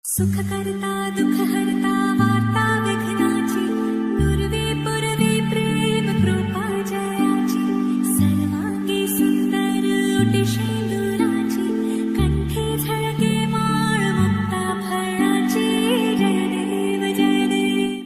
सुख करता दुख हरता वार्ता विघ्नाची नुरवी पुरवी प्रेम कृपा जयाची सर्वांगी सुंदर ओटी शेंदुराची कंठी झळके माळ मुक्ता फळाची जय देव जय देव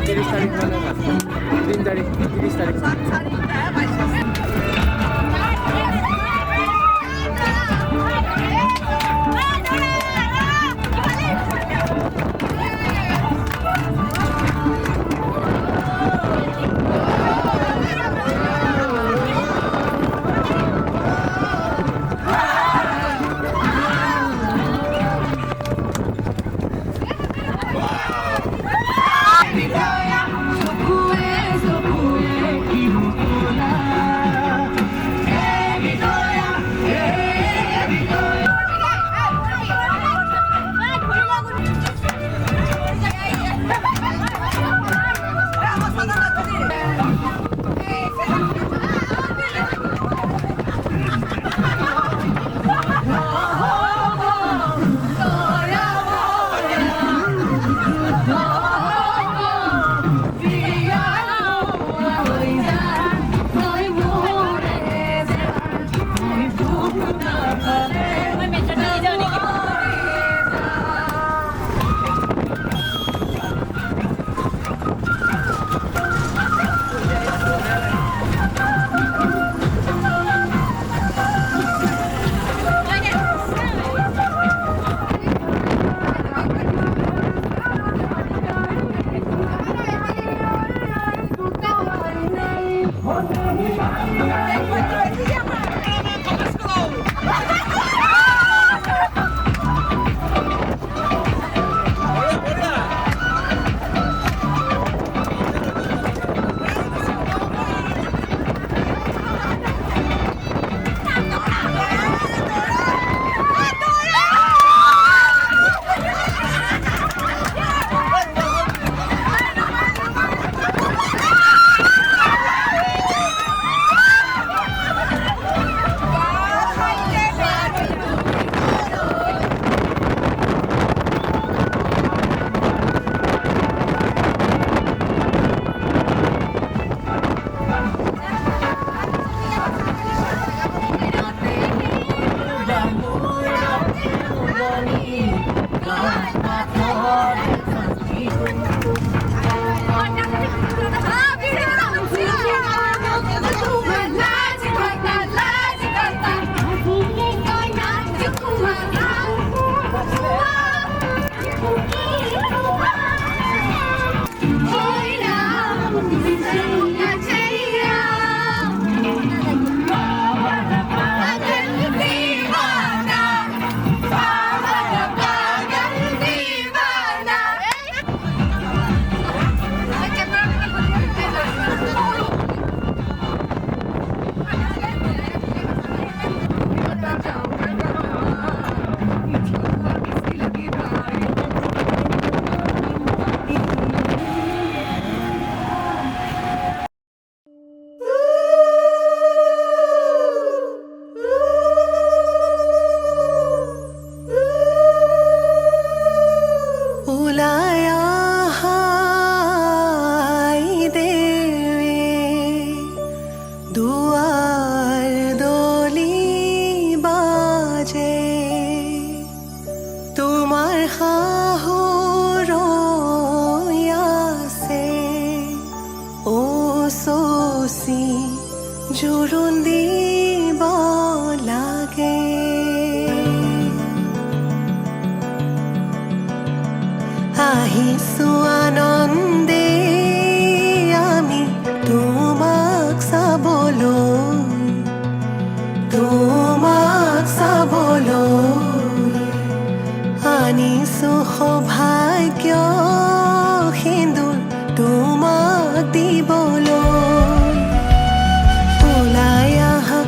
তিরিশ তারিখ মানে 3 তারিখ 30 তারিখ শাহুৰৈ আছে ও চচি জোৰোণ দিব লাগে আহিছো আনন্দে আমি তোমাক চাবলৈ আনিছো সৌভাগ্য সিন্দুৰ তোমাক দিবলৈ ওলাই আহা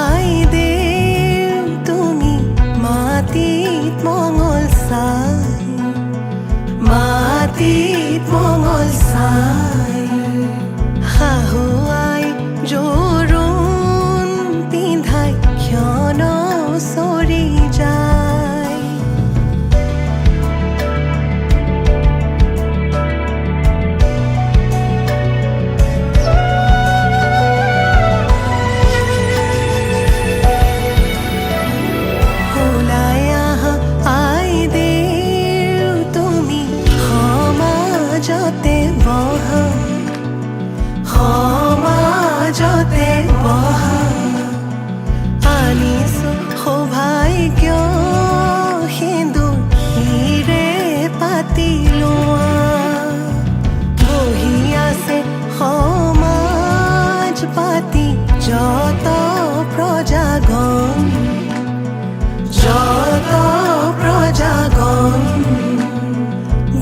আই দেৱ তুমি মাটিত মঙল চাই শাহু আই জোৰোণ পিন্ধাই ক্ষণ চৰি যায় ওলাই আহা আই দেৱ তুমি সমাজতে বহা আনিছো সৌভাগ্য সিন্দুৰ হিৰে পাতি লোৱা বহি আছে সমাজ পাতি যত প্ৰজাগণ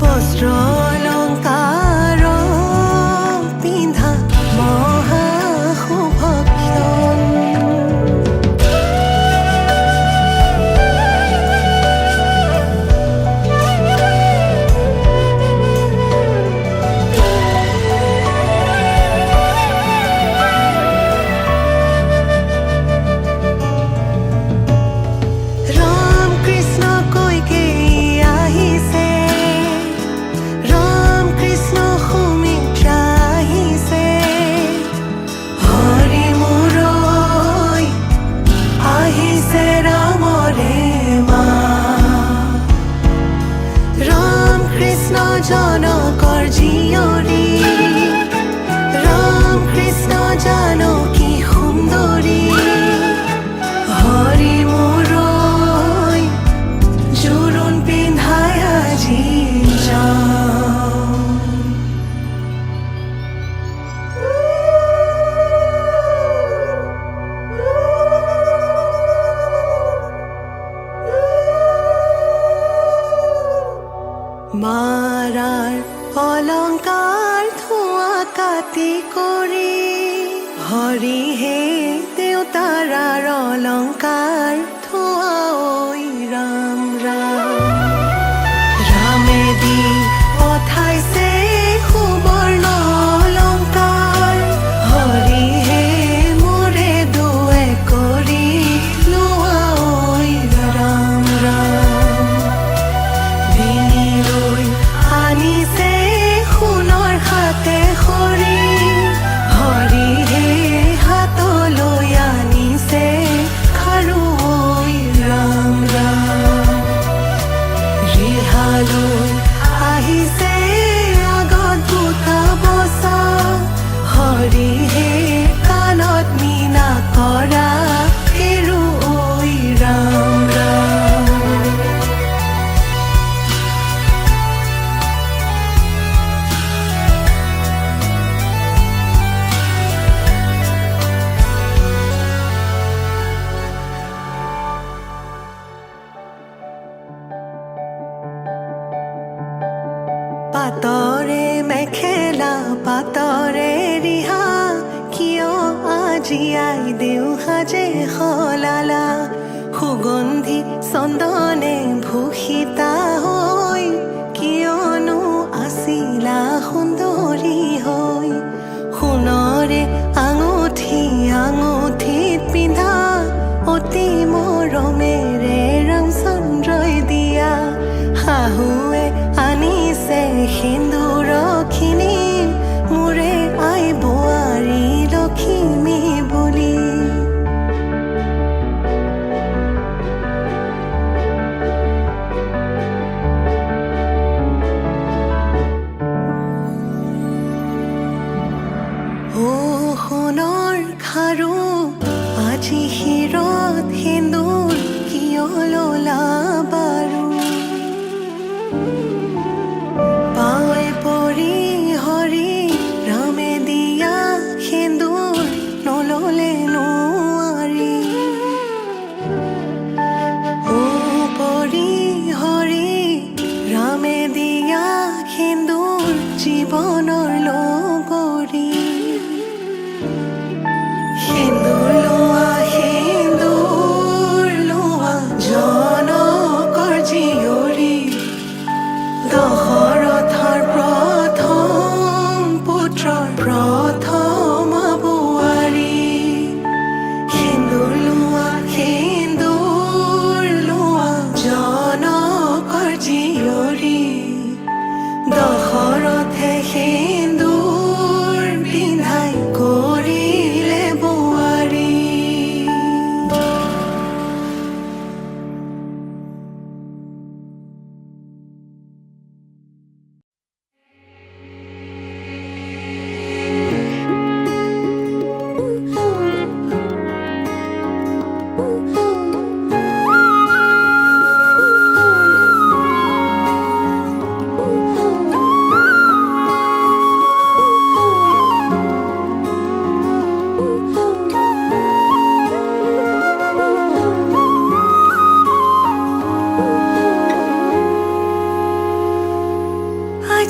বস্ত্ৰ অলংকাৰ পিন্ধা মহা শুভক্ষণ ৰাম কৃষ্ণ কৈকে আহিছে ৰাম কৃষ্ণ সুমিত্ৰা আহিছে হৰি মুৰৈ আহিছে ৰামৰে মা ৰাম কৃষ্ণ জনকৰ জীয়ৰী ৰাম কৃষ্ণ জানকী সুন্দৰী হৰি মুৰৈ জোৰোণ পিন্ধাই আজি যাওঁ মাৰাৰ অলংকাৰ ধোঁৱা কাটি কৰি হৰিহে দেউতাৰাৰ অলংকাৰ ধোঁৱা ঐ ৰাম ৰামেদি পঠাইছে সুবৰ্ণ অলংকাৰ হৰিহে মোৰে দুৱে কৰি লোৱা ঐ ৰাম ডিঙিলৈ আনিছে সোণৰ হাতে খৰি হৰিহে হাতলৈ আনিছে খাৰু ঐ ৰাম ৰিহালৈ আহিছে আগত বুটা বচা হৰিহে কাণত মীনা কৰা হেৰু ঐ ৰাম পাতৰে মেখেলা পাতৰে ৰিহা কিয় আজি আই দেউ সাজে সলালা সুগন্ধি চন্দনে ভূষিতা হৈ কিয়নো আছিলা সুন্দৰী হৈ সোণৰে আঙুঠিত পিন্ধা অতি মৰমেৰে ৰামচন্দ্ৰই দিয়া শাহুৱে আনিছে সিন্দুৰখিনি মোৰে আই বোৱাৰী লখিমী বুলি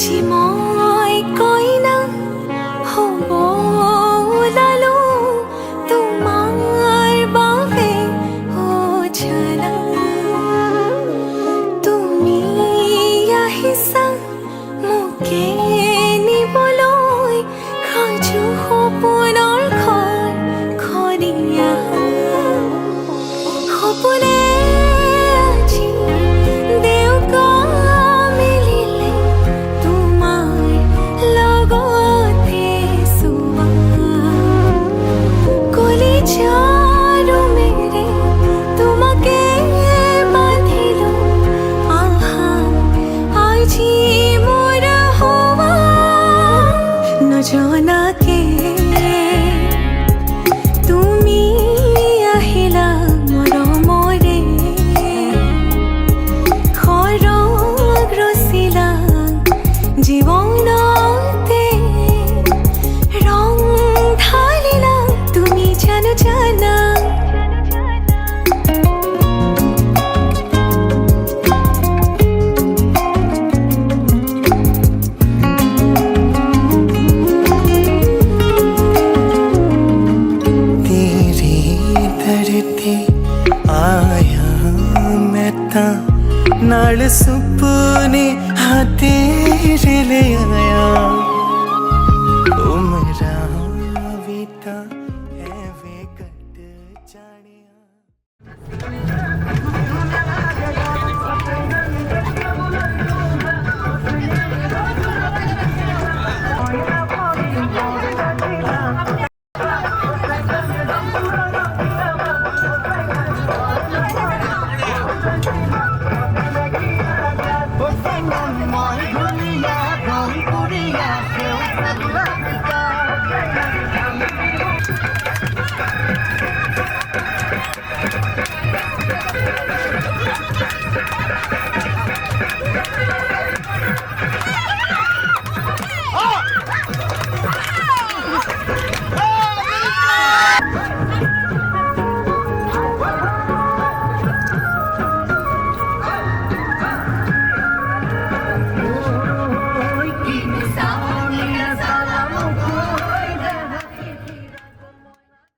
আজি মই কইনা হ'ব ওলালো তোমাৰ বাবে অ জানা তুমি আহিছা মোকে নিবলৈ সাজু সপোনৰ ঘৰ খৰিয়া সপোনে আজি দেউকা মিলিলে তোমাৰ লগতে চোৱা কলিজাৰো মেৰে তোমাকে বান্ধিলো আহা আজি মোৰ হোৱা নজনাকে তুমি আহিলা মৰমৰে খৰগ ৰচিলা জীৱনতে ৰং ঢালিলা তুমি জানো জানা तेरे दर ते आया मैं तां नाल सुपने हाँ तेरे ले आया उमरा भी तां एवें कट जानिया